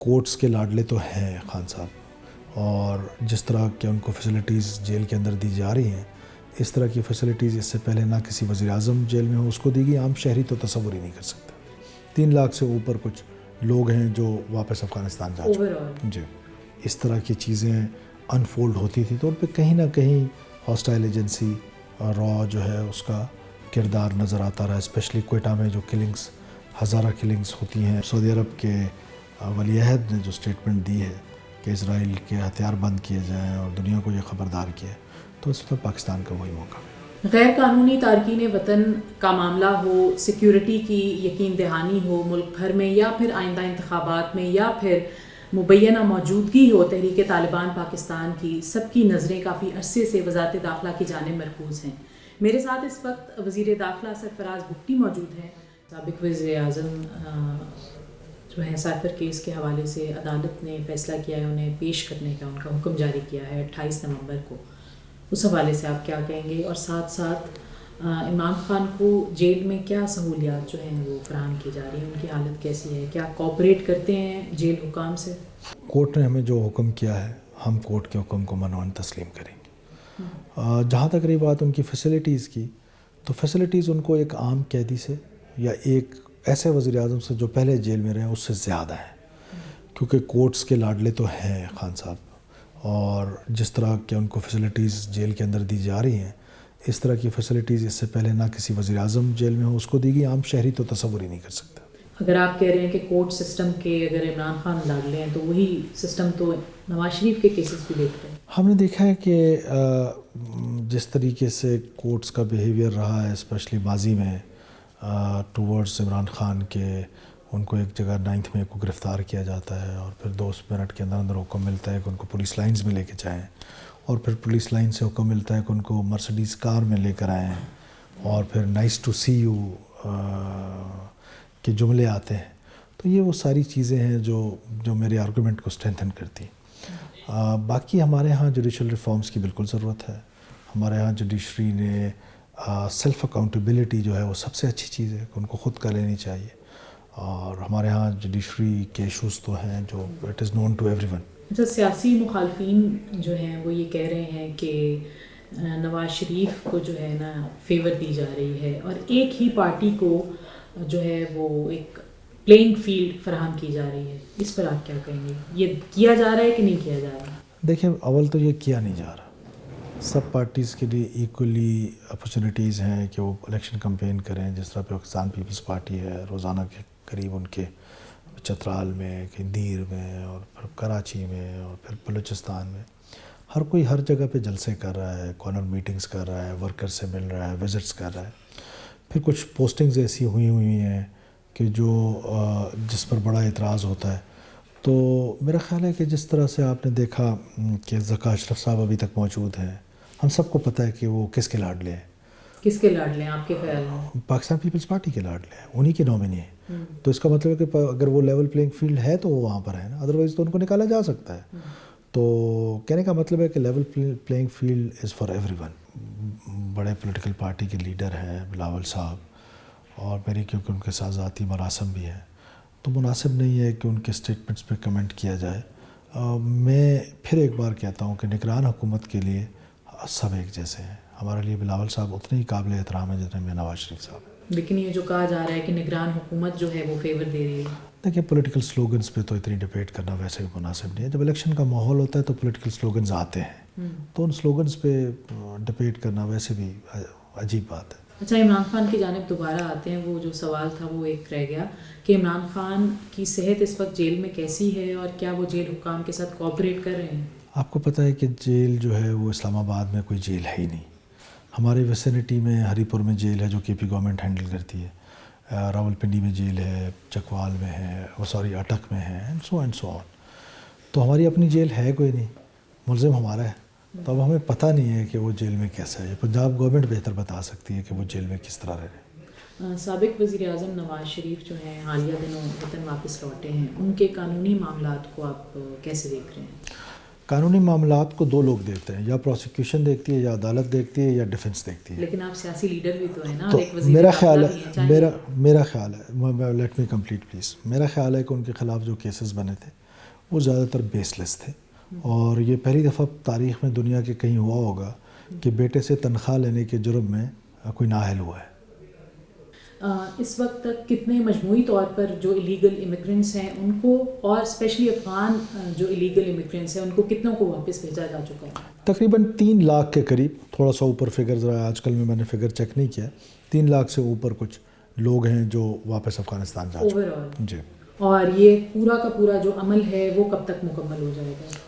Courts کے لاڈلے تو ہیں خان صاحب، اور جس طرح کہ ان کو فیسلٹیز جیل کے اندر دی جا رہی ہیں، اس طرح کی فیسلٹیز اس سے پہلے نہ کسی وزیر اعظم جیل میں ہو اس کو دی گئی. عام شہری تو تصور ہی نہیں کر سکتا. 3 لاکھ سے اوپر کچھ لوگ ہیں جو واپس افغانستان جا چکے ہیں. جی، اس طرح کی چیزیں انفولڈ ہوتی تھی تو ان پہ کہیں نہ کہیں ہاسٹائل ایجنسی را جو ہے اس کا کردار نظر آتا رہا، اسپیشلی کوئٹہ میں جو کلنگز، ہزارہ کلنگز ہوتی ہیں. سعودی عرب کے ولی عہد نے جو اسٹیٹمنٹ دی ہے کہ اسرائیل کے ہتھیار بند کیے جائیں اور دنیا کو یہ خبردار کیا، تو اس وقت پاکستان کا وہی موقع. غیر قانونی تارکین وطن کا معاملہ ہو، سیکیورٹی کی یقین دہانی ہو ملک بھر میں، یا پھر آئندہ انتخابات میں، یا پھر مبینہ موجودگی ہو تحریک طالبان پاکستان کی، سب کی نظریں کافی عرصے سے وزارت داخلہ کی جانب مرکوز ہیں. میرے ساتھ اس وقت وزیر داخلہ سرفراز بگٹی موجود ہیں. سابق وزیر اعظم جو ہے سائفر کیس کے حوالے سے عدالت نے فیصلہ کیا ہے انہیں پیش کرنے کا، ان کا حکم جاری کیا ہے 28 نومبر کو. اس حوالے سے آپ کیا کہیں گے؟ اور ساتھ ساتھ عمران خان کو جیل میں کیا سہولیات جو ہیں وہ فراہم کی جا رہی ہیں، ان کی حالت کیسی ہے؟ کیا کوآپریٹ کرتے ہیں جیل حکام سے؟ کورٹ نے ہمیں جو حکم کیا ہے ہم کورٹ کے حکم کو منوان تسلیم کریں گے. جہاں تک رہی بات ان کی فیسلٹیز کی، تو فیسلٹیز ان کو ایک عام قیدی سے یا ایک ایسے وزیر اعظم سے جو پہلے جیل میں رہے ہیں اس سے زیادہ ہیں، کیونکہ کورٹس کے لاڈلے تو ہیں خان صاحب، اور جس طرح کہ ان کو فیسلٹیز جیل کے اندر دی جا رہی ہیں، اس طرح کی فیسلٹیز اس سے پہلے نہ کسی وزیر اعظم جیل میں ہو اس کو دی گئی. عام شہری تو تصور ہی نہیں کر سکتا. اگر آپ کہہ رہے ہیں کہ کورٹ سسٹم کے اگر عمران خان لاڈلے ہیں تو وہی سسٹم تو نواز شریف کے کیسز بھی دیکھ رہے ہیں. ہم نے دیکھا ہے کہ جس طریقے سے کورٹس کا بیہیویئر رہا ہے اسپیشلی ماضی میں ٹورڈز عمران خان کے، ان کو ایک جگہ 9 مئی کو گرفتار کیا جاتا ہے اور پھر 2 منٹ کے اندر اندر حکم ملتا ہے کہ ان کو پولیس لائنز میں لے کے جائیں، اور پھر پولیس لائن سے حکم ملتا ہے کہ ان کو مرسڈیز کار میں لے کر آئیں، اور پھر نائس ٹو سی یو کے جملے آتے ہیں. تو یہ وہ ساری چیزیں ہیں جو میرے آرگومنٹ کو اسٹرینتھن کرتی ہیں. باقی ہمارے ہاں جوڈیشل ریفارمز کی بالکل ضرورت ہے. ہمارے ہاں جوڈیشری نے سیلف اکاؤنٹیبلٹی جو ہے وہ سب سے اچھی چیز ہے کہ ان کو خود کر لینی چاہیے، اور ہمارے ہاں جوڈیشری کے ایشوز تو ہیں جو it is known to everyone. سیاسی مخالفین جو ہیں وہ یہ کہہ رہے ہیں کہ نواز شریف کو جو ہے نا فیور دی جا رہی ہے اور ایک ہی پارٹی کو جو ہے وہ ایک پلینگ فیلڈ فراہم کی جا رہی ہے. اس پر آپ کیا کہیں گے؟ یہ کیا جا رہا ہے کہ نہیں کیا جا رہا؟ دیکھیں، اول تو یہ کیا نہیں جا رہا. سب پارٹیز کے لیے ایکولی اپرچونیٹیز ہیں کہ وہ الیکشن کمپین کریں. جس طرح پاکستان پیپلز پارٹی ہے، روزانہ کے قریب ان کے چترال میں، کندیر میں، اور پھر کراچی میں، اور پھر بلوچستان میں ہر کوئی ہر جگہ پہ جلسے کر رہا ہے، کارنر میٹنگز کر رہا ہے، ورکر سے مل رہا ہے، وزٹس کر رہا ہے. پھر کچھ پوسٹنگز ایسی ہوئی ہیں کہ جس پر بڑا اعتراض ہوتا ہے. تو میرا خیال ہے کہ جس طرح سے آپ نے دیکھا کہ ذکا اشرف صاحب ابھی تک موجود ہیں، ہم سب کو پتہ ہے کہ وہ کس کے لاڈلے ہیں. کس کے لاڈلے ہیں آپ کے خیال میں؟ پاکستان پیپلز پارٹی کے لاڈلے ہیں، انہی کے نامنی ہیں. تو اس کا مطلب ہے کہ اگر وہ لیول پلینگ فیلڈ ہے تو وہ وہاں پر ہے نا، ادروائز تو ان کو نکالا جا سکتا ہے. تو کہنے کا مطلب ہے کہ level playing field is for every one. بڑے پولیٹیکل پارٹی کے لیڈر ہیں بلاول صاحب، اور میری کیونکہ ان کے ساتھ ذاتی مراسم بھی ہیں، تو مناسب نہیں ہے کہ ان کے اسٹیٹمنٹس پہ کمنٹ کیا جائے. میں پھر ایک بار کہتا ہوں کہ نگران حکومت کے لیے سب ایک جیسے ہیں. ہمارے لیے بلاول صاحب اتنے ہی قابل احترام ہیں جتنے میں نواز شریف صاحب ہیں. لیکن یہ جو کہا جا رہا ہے کہ نگران حکومت جو ہے وہ فیور دے رہی ہے، دیکھیں پولیٹیکل سلوگنز پہ تو اتنی ڈبیٹ کرنا ویسے بھی مناسب نہیں ہے. جب الیکشن کا ماحول ہوتا ہے تو پولیٹیکل سلوگنز آتے ہیں، تو ان سلوگنز پہ ڈبیٹ کرنا ویسے بھی عجیب بات ہے. اچھا، عمران خان کی جانب دوبارہ آتے ہیں. وہ جو سوال تھا وہ ایک رہ گیا کہ عمران خان کی صحت اس وقت جیل میں کیسی ہے، اور کیا وہ جیل حکام کے ساتھ کوآپریٹ کر رہے ہیں؟ آپ کو پتہ ہے کہ جیل جو ہے وہ اسلام آباد میں کوئی جیل ہے ہی نہیں. ہماری ویسینٹی میں ہری پور میں جیل ہے جو کے پی گورنمنٹ ہینڈل کرتی ہے، راول پنڈی میں جیل ہے، چکوال میں ہے، اٹک میں ہے، اینڈ سو آن. تو ہماری اپنی جیل ہے کوئی نہیں، ملزم ہمارا ہے. تو اب ہمیں پتہ نہیں ہے کہ وہ جیل میں کیسا ہے. پنجاب گورنمنٹ بہتر بتا سکتی ہے کہ وہ جیل میں کس طرح رہ رہے ہیں. سابق وزیر اعظم نواز شریف جو ہیں حالیہ دنوں وطن واپس لوٹے ہیں، ان کے قانونی معاملات کو آپ کیسے دیکھ رہے ہیں؟ قانونی معاملات کو 2 لوگ دیکھتے ہیں، یا پروسیکیوشن دیکھتی ہے، یا عدالت دیکھتی ہے، یا ڈیفنس دیکھتی ہے. لیکن آپ سیاسی لیڈر بھی تو ہیں نا. تو ایک وزیر میرا خیال داخلہ بھی ہے ہیں. Let me complete please. میرا خیال ہے کہ ان کے خلاف جو کیسز بنے تھے وہ زیادہ تر بیس لیس تھے، اور یہ پہلی دفعہ تاریخ میں دنیا کے کہیں ہوا ہوگا کہ بیٹے سے تنخواہ لینے کے جرم میں کوئی نااہل ہوا ہے۔ اس وقت تک کتنے مجموعی طور پر جو الیگل امیگرنٹس ہیں ان کو، اور اسپیشلی افغان جو الیگل امیگرنٹس ہیں ان کو کتنوں کو واپس بھیجا جا چکا ہے؟ تقریباً 3 لاکھ کے قریب، تھوڑا سا اوپر فگر ذرا آج کل میں نے فگر چیک نہیں کیا، 3 لاکھ سے اوپر کچھ لوگ ہیں جو واپس افغانستان جا چکے ہیں۔ اوور آل جی، اور یہ پورا کا پورا جو عمل ہے وہ کب تک مکمل ہو جائے گا؟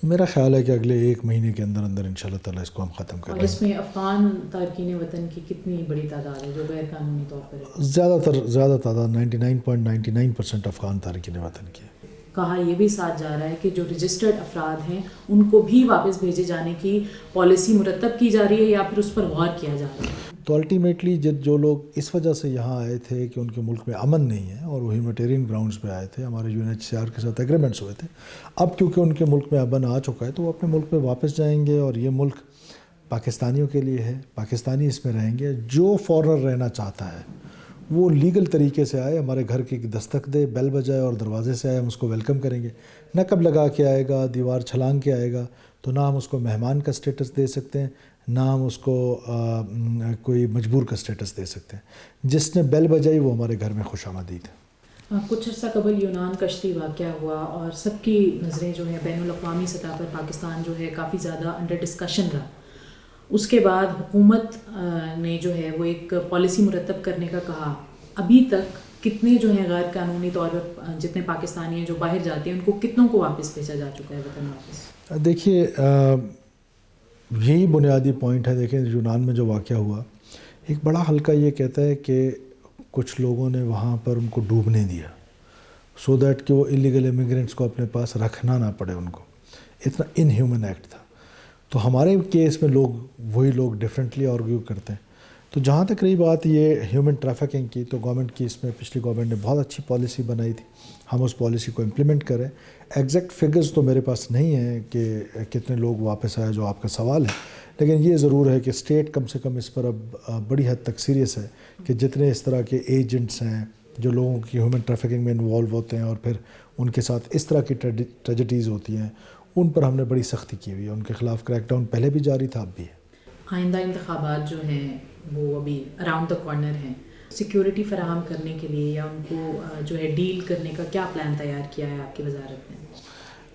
میرا خیال ہے کہ اگلے 1 مہینے کے اندر اندر انشاءاللہ تعالیٰ اس کو ہم ختم کر اور دیں گے۔ اس میں افغان تارکین وطن کی کتنی بڑی تعداد ہے جو غیر قانونی طور پر ہے؟ زیادہ تعداد 99.99% افغان تارکین وطن کی ہے۔ کہا یہ بھی ساتھ جا رہا ہے کہ جو رجسٹرڈ افراد ہیں ان کو بھی واپس بھیجے جانے کی پالیسی مرتب کی جا رہی ہے یا پھر اس پر غور کیا جا رہا ہے؟ تو الٹیمیٹلی جو لوگ اس وجہ سے یہاں آئے تھے کہ ان کے ملک میں امن نہیں ہے اور وہ ہیومینٹیرین گراؤنڈز پہ آئے تھے، ہمارے UNHCR کے ساتھ ایگریمنٹس ہوئے تھے، اب کیونکہ ان کے ملک میں امن آ چکا ہے تو وہ اپنے ملک میں واپس جائیں گے، اور یہ ملک پاکستانیوں کے لیے ہے، پاکستانی اس میں رہیں گے۔ جو فارنر رہنا چاہتا ہے وہ لیگل طریقے سے آئے، ہمارے گھر کی دستک دے، بیل بجائے اور دروازے سے آئے، ہم اس کو ویلکم کریں گے۔ نقب لگا کے آئے گا، دیوار چھلانگ کے آئے گا تو نہ ہم اس کو مہمان کا سٹیٹس دے سکتے ہیں، نہ ہم اس کو کوئی مجبور کا سٹیٹس دے سکتے ہیں۔ جس نے بیل بجائی وہ ہمارے گھر میں خوش آمدید ہے۔ کچھ عرصہ قبل یونان کشتی واقعہ ہوا اور سب کی نظریں جو ہیں بین الاقوامی سطح پر پاکستان جو ہے کافی زیادہ انڈر ڈسکشن رہا۔ اس کے بعد حکومت نے جو ہے وہ ایک پالیسی مرتب کرنے کا کہا۔ ابھی تک کتنے جو ہیں غیر قانونی طور پر جتنے پاکستانی ہیں جو باہر جاتے ہیں ان کو کتنوں کو واپس بھیجا جا چکا ہے وطن واپس؟ دیکھیے یہی بنیادی پوائنٹ ہے۔ دیکھیں یونان میں جو واقعہ ہوا، ایک بڑا حلقہ یہ کہتا ہے کہ کچھ لوگوں نے وہاں پر ان کو ڈوبنے دیا سو دیٹ کہ وہ الیگل امیگرینٹس کو اپنے پاس رکھنا نہ پڑے ان کو۔ اتنا ان ہیومن ایکٹ تھا۔ تو ہمارے کیس میں وہی لوگ ڈیفرنٹلی آرگیو کرتے ہیں۔ تو جہاں تک رہی بات یہ ہیومن ٹریفکنگ کی، تو گورنمنٹ کی اس میں پچھلی گورنمنٹ نے بہت اچھی پالیسی بنائی تھی، ہم اس پالیسی کو امپلیمنٹ کریں۔ ایگزیکٹ فگرز تو میرے پاس نہیں ہیں کہ کتنے لوگ واپس آئے جو آپ کا سوال ہے، لیکن یہ ضرور ہے کہ اسٹیٹ کم سے کم اس پر اب بڑی حد تک سیریس ہے کہ جتنے اس طرح کے ایجنٹس ہیں جو لوگوں کی ہیومن ٹریفکنگ میں انوالو ہوتے ہیں اور پھر ان کے ساتھ اس طرح کی ٹریجڈیز ہوتی ہیں، ان پر ہم نے بڑی سختی کی ہوئی ہے۔ ان کے خلاف کریک ڈاؤن پہلے بھی جاری تھا، اب بھی ہے۔ آئندہ انتخابات جو ہیں وہ ابھی اراؤنڈ دا کارنر ہیں، سیکیورٹی فراہم کرنے کے لیے یا ان کو جو ہے ڈیل کرنے کا کیا پلان تیار کیا ہے آپ کی وزارت نے؟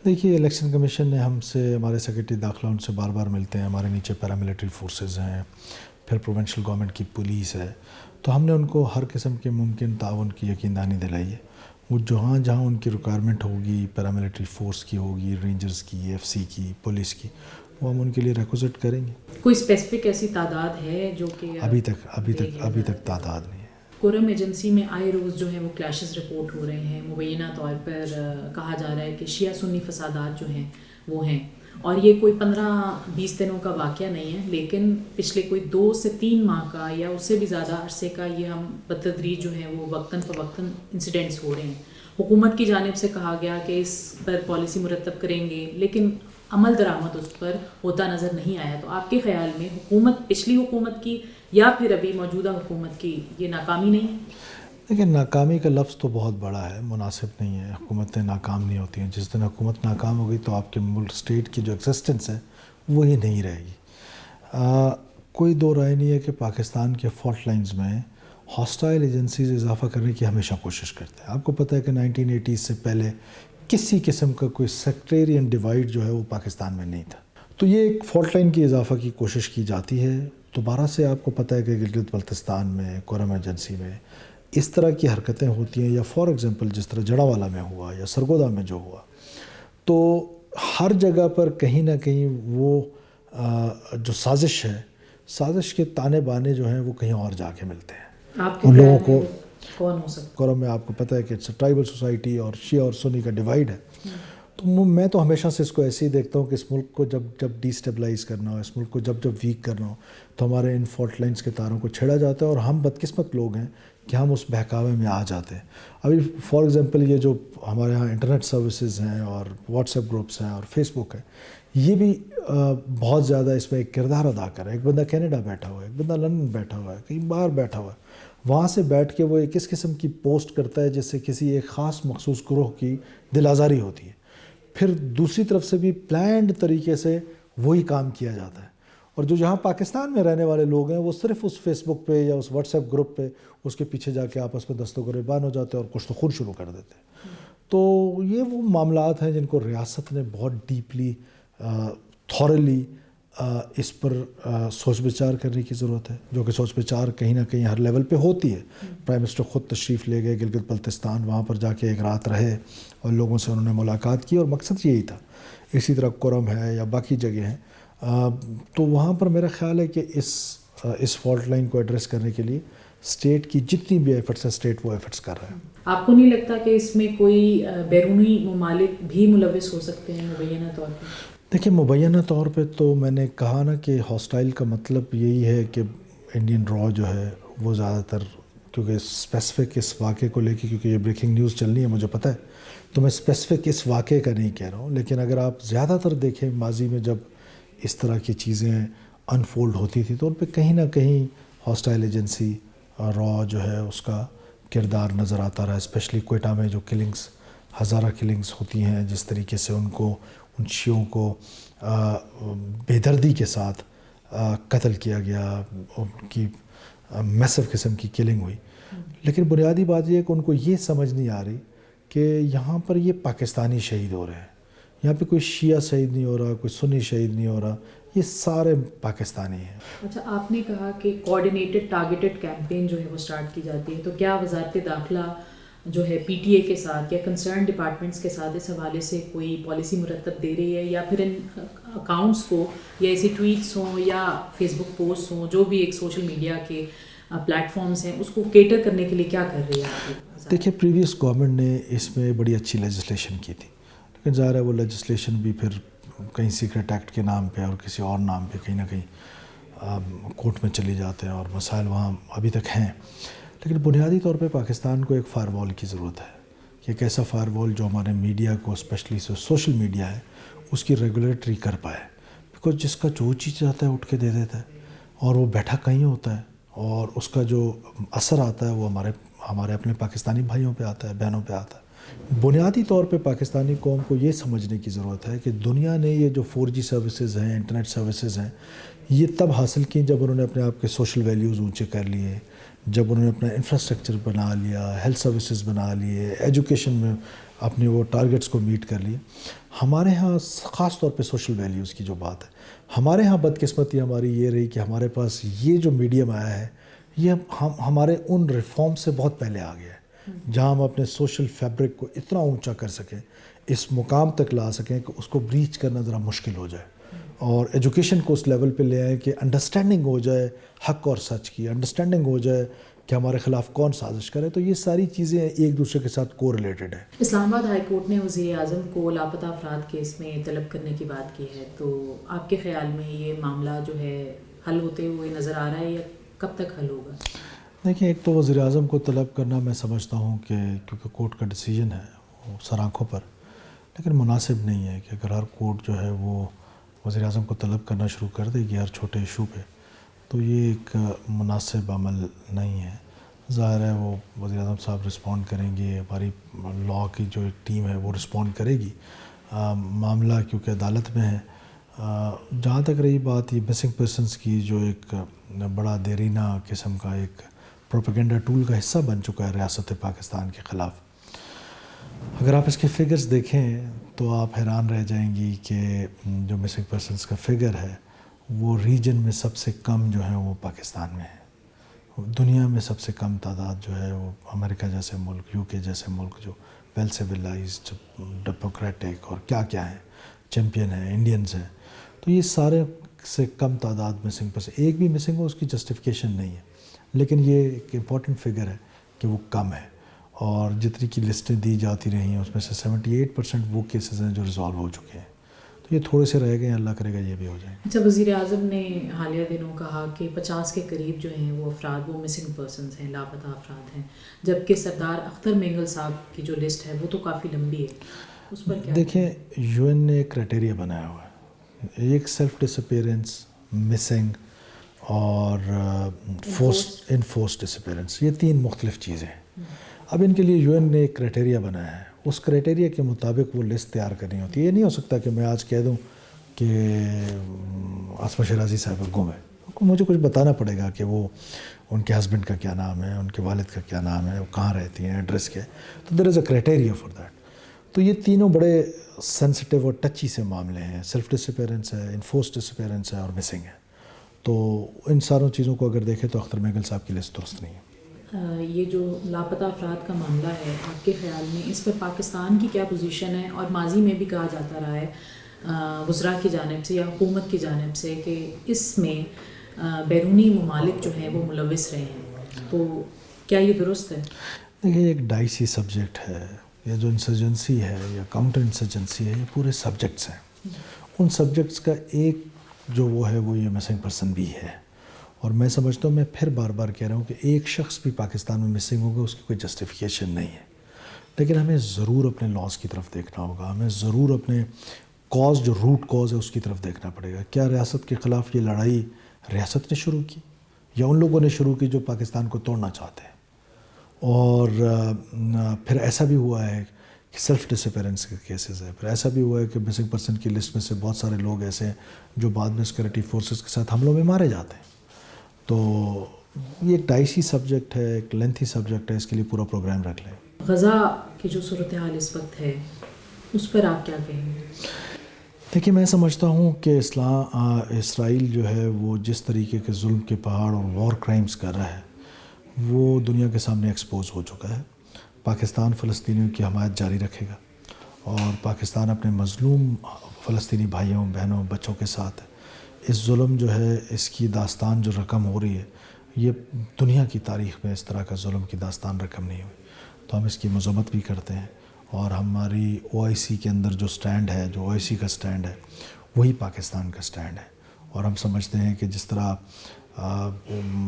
دیکھیے الیکشن کمیشن نے ہم سے، ہمارے سیکرٹری داخلہ ان سے بار بار ملتے ہیں، ہمارے نیچے پیراملٹری فورسز ہیں، پھر پروونشل گورنمنٹ کی پولیس ہے، تو ہم نے ان کو ہر قسم کے ممکن تعاون کی یقین دہانی دلائی ہے۔ وہ جہاں ان کی ریکوائرمنٹ ہوگی، پیراملٹری فورس کی ہوگی، رینجرز کی، FCC کی، پولیس کی، وہ ہم ان کے لیے ریکوزٹ کریں گے۔ کوئی اسپیسیفک ایسی تعداد ہے جو کہ ابھی تک تعداد نہیں ہے۔ کورم ایجنسی میں آئے روز جو ہے وہ کلیشز رپورٹ ہو رہے ہیں، مبینہ طور پر کہا جا رہا ہے کہ شیعہ سنی فسادات جو ہیں وہ ہیں، اور یہ کوئی 15-20 دنوں کا واقعہ نہیں ہے، لیکن پچھلے کوئی 2 سے 3 ماہ کا یا اس سے بھی زیادہ عرصے کا یہ ہم بتدریج جو ہیں وہ وقتاً فوقتاً انسیڈنٹس ہو رہے ہیں۔ حکومت کی جانب سے کہا گیا کہ اس پر پالیسی مرتب کریں گے، لیکن عمل درآمد اس پر ہوتا نظر نہیں آیا۔ تو آپ کے خیال میں حکومت، پچھلی حکومت کی یا پھر ابھی موجودہ حکومت کی یہ ناکامی نہیں ہے؟ لیکن ناکامی کا لفظ تو بہت بڑا ہے، مناسب نہیں ہے۔ حکومتیں ناکام نہیں ہوتی ہیں، جس دن حکومت ناکام ہو گئی تو آپ کے ملک اسٹیٹ کی جو ایگزسٹنس ہے وہی نہیں رہے گی۔ کوئی دو رائے نہیں ہے کہ پاکستان کے فالٹ لائنز میں ہاسٹائل ایجنسیز اضافہ کرنے کی ہمیشہ کوشش کرتے ہیں۔ آپ کو پتہ ہے کہ 1980 سے پہلے کسی قسم کا کوئی سیکٹیرین ڈیوائڈ جو ہے وہ پاکستان میں نہیں تھا، تو یہ ایک فالٹ لائن کی اضافہ کی کوشش کی جاتی ہے۔ دوبارہ سے آپ کو پتہ ہے کہ گلگت بلتستان میں، کورم ایجنسی میں اس طرح کی حرکتیں ہوتی ہیں، یا فار ایگزامپل جس طرح جڑا والا میں ہوا یا سرگودا میں جو ہوا، تو ہر جگہ پر کہیں نہ کہیں وہ جو سازش ہے، سازش کے تانے بانے جو ہیں وہ کہیں اور جا کے ملتے ہیں۔ آپ کے ان لوگوں کو کون ہو سکتا؟ کورم میں آپ کو پتہ ہے کہ ٹرائبل سوسائٹی اور شیعہ اور سنی کا ڈیوائڈ ہے، تو میں تو ہمیشہ سے اس کو ایسے ہی دیکھتا ہوں کہ اس ملک کو جب ڈی اسٹیبلائز کرنا ہو، اس ملک کو جب ویک کرنا ہو، تو ہمارے ان فالٹ لائنز کے تاروں کو چھیڑا جاتا ہے، اور ہم بدقسمت لوگ ہیں کہ ہم اس بہکاوے میں آ جاتے ہیں۔ ابھی فار ایگزامپل یہ جو ہمارے ہاں انٹرنیٹ سروسز ہیں اور واٹس ایپ گروپس ہیں اور فیس بک ہے، یہ بھی بہت زیادہ اس میں ایک کردار ادا کر رہا ہے۔ ایک بندہ کینیڈا بیٹھا ہوا ہے، ایک بندہ لندن بیٹھا ہوا ہے، کہیں باہر بیٹھا ہوا ہے، وہاں سے بیٹھ کے وہ ایک اس قسم کی پوسٹ کرتا ہے جس سے کسی ایک خاص مخصوص گروہ کی دل آزاری ہوتی ہے۔ پھر دوسری طرف سے بھی پلانڈ طریقے سے وہی کام کیا جاتا ہے. اور جو یہاں پاکستان میں رہنے والے لوگ ہیں وہ صرف اس فیس بک پہ یا اس واٹس ایپ گروپ پہ اس کے پیچھے جا کے آپس میں دست و گریبان ہو جاتے ہیں اور کچھ تو خود شروع کر دیتے ہیں. تو یہ وہ معاملات ہیں جن کو ریاست نے بہت ڈیپلی تھورلی اس پر سوچ بچار کرنے کی ضرورت ہے, جو کہ سوچ بچار کہیں نہ کہیں ہر لیول پہ ہوتی ہے. پرائم منسٹر خود تشریف لے گئے گلگت بلتستان, وہاں پر جا کے ایک رات رہے اور لوگوں سے انہوں نے ملاقات کی اور مقصد یہی تھا. اسی طرح کرم ہے یا باقی جگہ ہیں, تو وہاں پر میرا خیال ہے کہ اس فالٹ لائن کو ایڈریس کرنے کے لیے اسٹیٹ کی جتنی بھی ایفرٹس ہیں اسٹیٹ وہ ایفرٹس کر رہے ہیں. آپ کو نہیں لگتا کہ اس میں کوئی بیرونی ممالک بھی ملوث ہو سکتے ہیں مبینہ طور پہ؟ دیکھیں مبینہ طور پہ تو میں نے کہا نا کہ ہاسٹائل کا مطلب یہی ہے کہ انڈین را جو ہے وہ زیادہ تر, کیونکہ اسپیسیفک اس واقعے کو لے کے, کیونکہ یہ بریکنگ نیوز چلنی ہے مجھے پتہ ہے, تو میں اسپیسیفک اس واقعے کا نہیں کہہ رہا ہوں. لیکن اگر آپ زیادہ تر دیکھیں ماضی میں جب اس طرح کی چیزیں انفولڈ ہوتی تھی تو ان پہ کہیں نہ کہیں ہاسٹائل ایجنسی را جو ہے اس کا کردار نظر آتا رہا. اسپیشلی کوئٹہ میں جو کلنگز, ہزارہ کلنگز ہوتی ہیں, جس طریقے سے ان شیعوں کو بے دردی کے ساتھ قتل کیا گیا, ان کی میسو قسم کی کلنگ ہوئی. لیکن بنیادی بات یہ ہے کہ ان کو یہ سمجھ نہیں آ رہی کہ یہاں پر یہ پاکستانی شہید ہو رہے ہیں. یہاں پہ کوئی شیعہ شہید نہیں ہو رہا, کوئی سنی شہید نہیں ہو رہا, یہ سارے پاکستانی ہیں. اچھا, آپ نے کہا کہ کوآرڈینیٹڈ ٹارگیٹڈ کیمپین جو ہے وہ سٹارٹ کی جاتی ہے, تو کیا وزارت داخلہ جو ہے پی ٹی اے کے ساتھ یا کنسرن ڈپارٹمنٹس کے ساتھ اس حوالے سے کوئی پالیسی مرتب دے رہی ہے, یا پھر ان اکاؤنٹس کو یا ایسی ٹویٹس ہوں یا فیس بک پوسٹ ہوں, جو بھی ایک سوشل میڈیا کے پلیٹ فارمز ہیں, اس کو کیٹر کرنے کے لیے کیا کر رہی ہے آپ؟ دیکھیں پریویس گورنمنٹ نے اس میں بڑی اچھی لیجسلیشن کی تھی, لیکن ظاہر ہے وہ لیجسلیشن بھی پھر کہیں سیکرٹ ایکٹ کے نام پہ اور کسی اور نام پہ کہیں نہ کہیں کورٹ میں چلی جاتے ہیں اور مسائل وہاں ابھی تک ہیں. لیکن بنیادی طور پہ پاکستان کو ایک فائر وال کی ضرورت ہے, کہ ایک ایسا فائر وال جو ہمارے میڈیا کو, اسپیشلی سوشل میڈیا ہے, اس کی ریگولیٹری کر پائے. بیکاز جس کا جو چیز چاہتا ہے اٹھ کے دے دیتا ہے اور وہ بیٹھا کہیں ہوتا ہے, اور اس کا جو اثر آتا ہے وہ ہمارے اپنے پاکستانی بھائیوں پہ آتا ہے, بہنوں پہ آتا ہے. بنیادی طور پہ پاکستانی قوم کو یہ سمجھنے کی ضرورت ہے کہ دنیا نے یہ جو 4G سروسز ہیں, انٹرنیٹ سروسز ہیں, یہ تب حاصل کی جب انہوں نے اپنے آپ کے سوشل ویلیوز اونچے کر لیے, جب انہوں نے اپنا انفراسٹرکچر بنا لیا, ہیلتھ سروسز بنا لیے, ایجوکیشن میں اپنے وہ ٹارگٹس کو میٹ کر لیے. ہمارے ہاں خاص طور پہ سوشل ویلیوز کی جو بات ہے, ہمارے ہاں بدقسمتی ہماری یہ رہی کہ ہمارے پاس یہ جو میڈیم آیا ہے یہ ہمارے ان ریفارم سے بہت پہلے آ گیا ہے, جہاں ہم اپنے سوشل فیبرک کو اتنا اونچا کر سکیں, اس مقام تک لا سکیں کہ اس کو بریچ کرنا ذرا مشکل ہو جائے, اور ایجوکیشن کو اس لیول پہ لے آئیں کہ انڈرسٹینڈنگ ہو جائے حق اور سچ کی, انڈرسٹینڈنگ ہو جائے کہ ہمارے خلاف کون سازش کرے. تو یہ ساری چیزیں ایک دوسرے کے ساتھ کو ریلیٹڈ ہیں. اسلام آباد ہائی کورٹ نے وزیر اعظم کو لاپتہ افراد کیس میں طلب کرنے کی بات کی ہے, تو آپ کے خیال میں یہ معاملہ جو ہے حل ہوتے ہوئے نظر آ رہا ہے یا کب تک حل ہوگا؟ دیکھیں, ایک تو وزیر اعظم کو طلب کرنا میں سمجھتا ہوں کہ کیونکہ کورٹ کا ڈیسیجن ہے وہ سر آنکھوں پر, لیکن مناسب نہیں ہے کہ اگر ہر کورٹ جو ہے وہ وزیر اعظم کو طلب کرنا شروع کر دے گی ہر چھوٹے ایشو پہ, تو یہ ایک مناسب عمل نہیں ہے. ظاہر ہے وہ وزیر اعظم صاحب رسپونڈ کریں گے, ہماری لاء کی جو ایک ٹیم ہے وہ رسپونڈ کرے گی. معاملہ کیونکہ عدالت میں ہے. جہاں تک رہی بات یہ مسنگ پرسنس کی, جو ایک بڑا دیرینہ قسم کا ایک پروپیگنڈا ٹول کا حصہ بن چکا ہے ریاست پاکستان کے خلاف, اگر آپ اس کے فگرز دیکھیں تو آپ حیران رہ جائیں گی کہ جو مسنگ پرسنس کا فگر ہے وہ ریجن میں سب سے کم جو ہے وہ پاکستان میں ہے. دنیا میں سب سے کم تعداد جو ہے وہ امریکہ جیسے ملک, UK جیسے ملک جو ویل سویلائزڈ, ڈیموکریٹک اور کیا کیا ہیں, چیمپئن ہیں, انڈینز ہیں, تو یہ سارے سے کم تعداد مسنگ پرسن. ایک بھی مسنگ ہو اس کی جسٹیفیکیشن نہیں ہے, لیکن یہ ایک امپورٹنٹ فگر ہے کہ وہ کم ہے. اور جتنی کی لسٹیں دی جاتی رہی ہیں اس میں سے 78% وہ کیسز ہیں جو ریزالو ہو چکے ہیں, تو یہ تھوڑے سے رہ گئے ہیں, اللہ کرے گا یہ بھی ہو جائیں. اچھا, وزیر اعظم نے حالیہ دنوں کہا کہ 50 کے قریب جو ہیں وہ افراد وہ مسنگ پرسنز ہیں, لاپتہ افراد ہیں, جبکہ سردار اختر مینگل صاحب کی جو لسٹ ہے وہ تو کافی لمبی ہے, اس پر کیا؟ دیکھیں, UN نے ایک کرائٹیریا بنایا ہوا ہے, ایک سیلف ڈس اپیرنس, مسنگ اور انفورسڈ ڈس اپیرنس, یہ 3 مختلف چیزیں ہیں. اب ان کے لیے UN نے ایک کرائٹیریا بنایا ہے, اس کرائٹیریا کے مطابق وہ لسٹ تیار کرنی ہوتی ہے. یہ نہیں ہو سکتا کہ میں آج کہہ دوں کہ آصفہ شیرازی صاحب گم ہے. مجھے کچھ بتانا پڑے گا کہ وہ ان کے ہسبینڈ کا کیا نام ہے, ان کے والد کا کیا نام ہے, وہ کہاں رہتی ہیں, ایڈریس کیا ہے. تو دیر از اے کرائٹیریا فار دیٹ. تو یہ تینوں بڑے سینسٹیو اور ٹچی سے معاملے ہیں. سیلف ڈس اپیئرنس ہے, انفورس ڈس اپیئرنس ہے اور مسنگ ہے. تو ان ساروں چیزوں کو اگر دیکھیں تو اختر میگل صاحب کی لسٹ درست نہیں ہے. یہ جو لاپتہ افراد کا معاملہ ہے, آپ کے خیال میں اس پہ پاکستان کی کیا پوزیشن ہے؟ اور ماضی میں بھی کہا جاتا رہا ہے وزراء کی جانب سے یا حکومت کی جانب سے کہ اس میں بیرونی ممالک جو ہیں وہ ملوث رہے ہیں, تو کیا یہ درست ہے؟ دیکھیے ایک ڈائسی سبجیکٹ ہے. یہ جو انسرجنسی ہے یا کاؤنٹر انسرجنسی ہے, یہ پورے سبجیکٹس ہیں. ان سبجیکٹس کا ایک جو وہ ہے وہ یہ مسنگ پرسن بھی ہے. اور میں سمجھتا ہوں, میں پھر بار بار کہہ رہا ہوں کہ ایک شخص بھی پاکستان میں مسنگ ہوگا اس کی کوئی جسٹیفیکیشن نہیں ہے. لیکن ہمیں ضرور اپنے لاز کی طرف دیکھنا ہوگا. ہمیں ضرور اپنے کاز, جو روٹ کاز ہے اس کی طرف دیکھنا پڑے گا. کیا ریاست کے خلاف یہ لڑائی ریاست نے شروع کی یا ان لوگوں نے شروع کی جو پاکستان کو توڑنا چاہتے ہیں؟ اور پھر ایسا بھی ہوا ہے کہ سیلف ڈس اپیئرنس کے کیسز ہے. پھر ایسا بھی ہوا ہے کہ مسنگ پرسن کی لسٹ میں سے بہت سارے لوگ ایسے ہیں جو بعد میں سیکورٹی فورسز کے ساتھ حملوں میں مارے جاتے ہیں. تو یہ ایک ڈائسی سبجیکٹ ہے, ایک لینتھی سبجیکٹ ہے. اس کے لیے پورا پروگرام رکھ لیں. غزہ کی جو صورتحال اس وقت ہے اس پر آپ کیا کہیں گے؟ دیکھیے میں سمجھتا ہوں کہ اسرائیل جو ہے وہ جس طریقے کے ظلم کے پہاڑ اور وار کرائمز کر رہا ہے وہ دنیا کے سامنے ایکسپوز ہو چکا ہے. پاکستان فلسطینیوں کی حمایت جاری رکھے گا اور پاکستان اپنے مظلوم فلسطینی بھائیوں, بہنوں, بچوں کے ساتھ ہے. اس ظلم جو ہے, اس کی داستان جو رقم ہو رہی ہے, یہ دنیا کی تاریخ میں اس طرح کا ظلم کی داستان رقم نہیں ہوئی. تو ہم اس کی مذمت بھی کرتے ہیں. اور ہماری OIC کے اندر جو سٹینڈ ہے, جو OIC کا سٹینڈ ہے, وہی پاکستان کا سٹینڈ ہے. اور ہم سمجھتے ہیں کہ جس طرح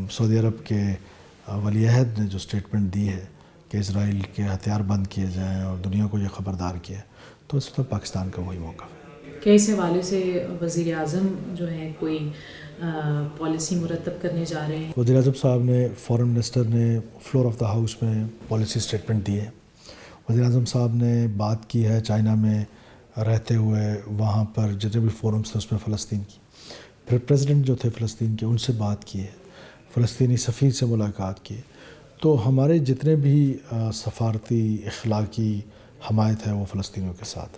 سعودی عرب کے ولی عہد نے جو سٹیٹمنٹ دی ہے کہ اسرائیل کے ہتھیار بند کیے جائیں اور دنیا کو یہ خبردار کیا, تو اس وقت پاکستان کا وہی موقف ہے. کیا اس حوالے سے وزیر اعظم جو ہے کوئی پالیسی مرتب کرنے جا رہے ہیں؟ وزیر اعظم صاحب نے, فورن منسٹر نے فلور آف دا ہاؤس میں پالیسی سٹیٹمنٹ دی ہے. وزیر اعظم صاحب نے بات کی ہے چائنا میں رہتے ہوئے, وہاں پر جتنے بھی فورمز تھے اس میں فلسطین کی. پھر پریزیڈنٹ جو تھے فلسطین کے, ان سے بات کی ہے, فلسطینی سفیر سے ملاقات کی. تو ہمارے جتنے بھی سفارتی اخلاقی حمایت ہے وہ فلسطینیوں کے ساتھ.